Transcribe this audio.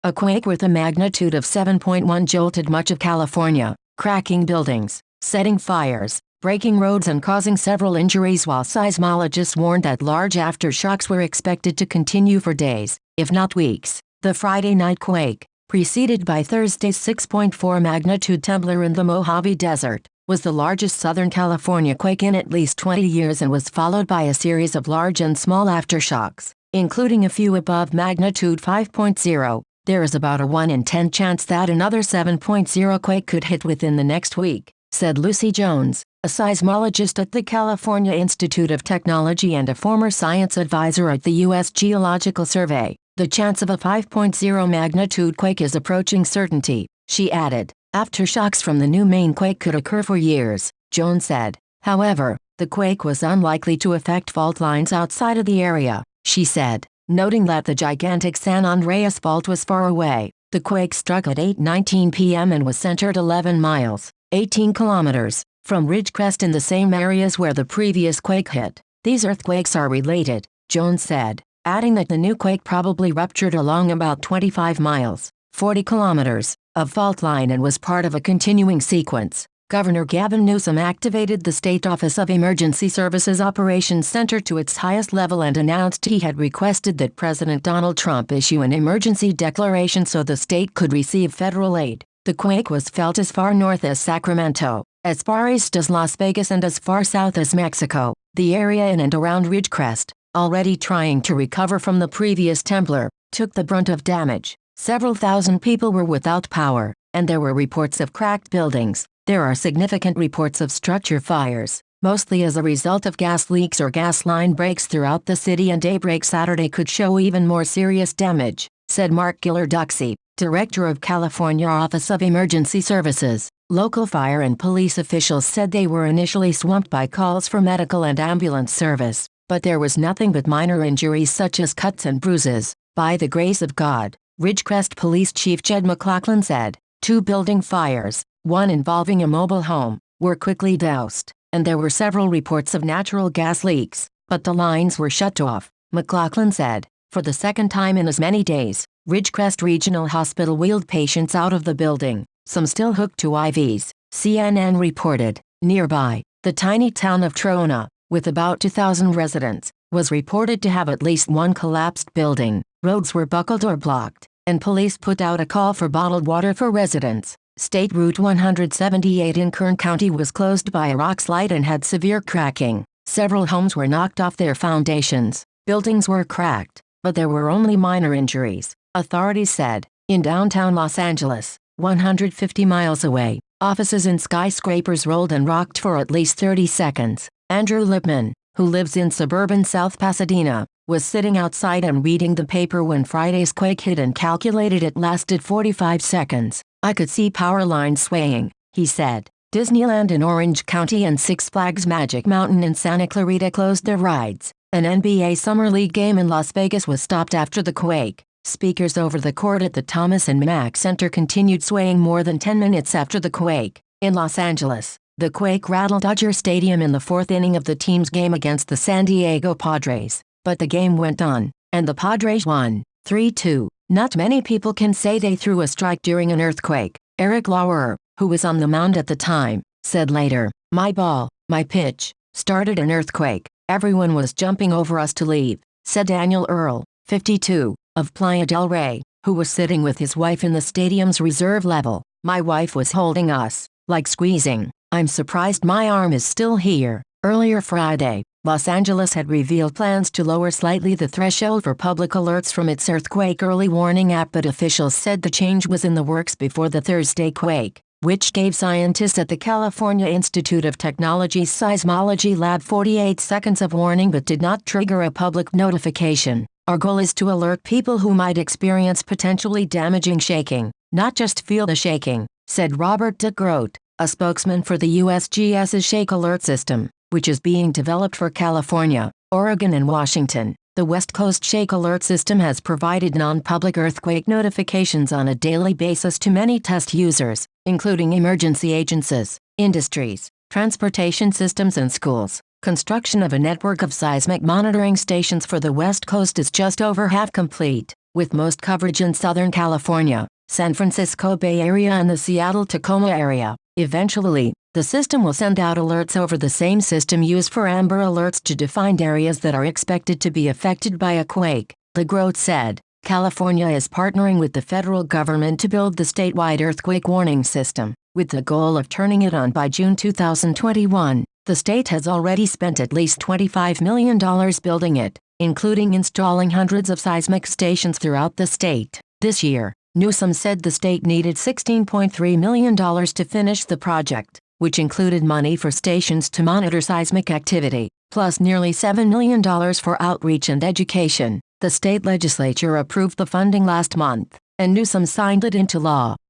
A quake with a magnitude of 7.1 jolted much of California, cracking buildings, setting fires, breaking roads and causing several injuries, while seismologists warned that large aftershocks were expected to continue for days, if not weeks. The Friday night quake, preceded by Thursday's 6.4 magnitude tremor in the Mojave Desert, was the largest Southern California quake in at least 20 years and was followed by a series of large and small aftershocks, including a few above magnitude 5.0. There is about a 1 in 10 chance that another 7.0 quake could hit within the next week, said Lucy Jones, a seismologist at the California Institute of Technology and a former science advisor at the U.S. Geological Survey. The chance of a 5.0 magnitude quake is approaching certainty, she added. Aftershocks from the new main quake could occur for years, Jones said. However, the quake was unlikely to affect fault lines outside of the area, she said, noting that the gigantic San Andreas Fault was far away. The quake struck at 8:19 p.m. and was centered 11 miles, 18 kilometers, from Ridgecrest in the same areas where the previous quake hit. These earthquakes are related, Jones said, adding that the new quake probably ruptured along about 25 miles, 40 kilometers, of fault line and was part of a continuing sequence. Governor Gavin Newsom activated the State Office of Emergency Services Operations Center to its highest level and announced he had requested that President Donald Trump issue an emergency declaration so the state could receive federal aid. The quake was felt as far north as Sacramento, as far east as Las Vegas and as far south as Mexico. The area in and around Ridgecrest, already trying to recover from the previous tremor, took the brunt of damage. Several thousand people were without power, and there were reports of cracked buildings. There are significant reports of structure fires, mostly as a result of gas leaks or gas line breaks throughout the city, and daybreak Saturday could show even more serious damage, said Mark Giller-Duxey, director of California Office of Emergency Services. Local fire and police officials said they were initially swamped by calls for medical and ambulance service, but there was nothing but minor injuries such as cuts and bruises. By the grace of God, Ridgecrest Police Chief Jed McLaughlin said, 2 building fires, one involving a mobile home, were quickly doused, and there were several reports of natural gas leaks, but the lines were shut off, McLaughlin said. For the second time in as many days, Ridgecrest Regional Hospital wheeled patients out of the building, some still hooked to IVs, CNN reported. Nearby, the tiny town of Trona, with about 2,000 residents, was reported to have at least one collapsed building. Roads were buckled or blocked, and police put out a call for bottled water for residents. State Route 178 in Kern County was closed by a rock slide and had severe cracking. Several homes were knocked off their foundations. Buildings were cracked, but there were only minor injuries, authorities said. In downtown Los Angeles, 150 miles away, offices in skyscrapers rolled and rocked for at least 30 seconds. Andrew Lipman, who lives in suburban South Pasadena, was sitting outside and reading the paper when Friday's quake hit and calculated it lasted 45 seconds. I could see power lines swaying, he said. Disneyland in Orange County and Six Flags Magic Mountain in Santa Clarita closed their rides. An NBA Summer League game in Las Vegas was stopped after the quake. Speakers over the court at the Thomas and Mack Center continued swaying more than 10 minutes after the quake. In Los Angeles, the quake rattled Dodger Stadium in the 4th inning of the team's game against the San Diego Padres, but the game went on, and the Padres won, 3-2. Not many people can say they threw a strike during an earthquake, Eric Lauer, who was on the mound at the time, said later. My ball, my pitch, started an earthquake. Everyone was jumping over us to leave, said Daniel Earl, 52, of Playa del Rey, who was sitting with his wife in the stadium's reserve level. My wife was holding us, like squeezing. I'm surprised my arm is still here. Earlier Friday, Los Angeles had revealed plans to lower slightly the threshold for public alerts from its earthquake early warning app, but officials said the change was in the works before the Thursday quake, which gave scientists at the California Institute of Technology's seismology lab 48 seconds of warning but did not trigger a public notification. Our goal is to alert people who might experience potentially damaging shaking, not just feel the shaking, said Robert DeGroat, a spokesman for the USGS's Shake Alert system, which is being developed for California, Oregon and Washington. The West Coast Shake Alert system has provided non-public earthquake notifications on a daily basis to many test users, including emergency agencies, industries, transportation systems and schools. Construction of a network of seismic monitoring stations for the West Coast is just over half complete. with most coverage in Southern California, San Francisco Bay Area and the Seattle-Tacoma area. Eventually, the system will send out alerts over the same system used for Amber Alerts to defined areas that are expected to be affected by a quake, LeGros said. California is partnering with the federal government to build the statewide earthquake warning system, with the goal of turning it on by June 2021. The state has already spent at least $25 million building it, including installing hundreds of seismic stations throughout the state. This year, Newsom said the state needed $16.3 million to finish the project, which included money for stations to monitor seismic activity, plus nearly $7 million for outreach and education. The state legislature approved the funding last month, and Newsom signed it into law.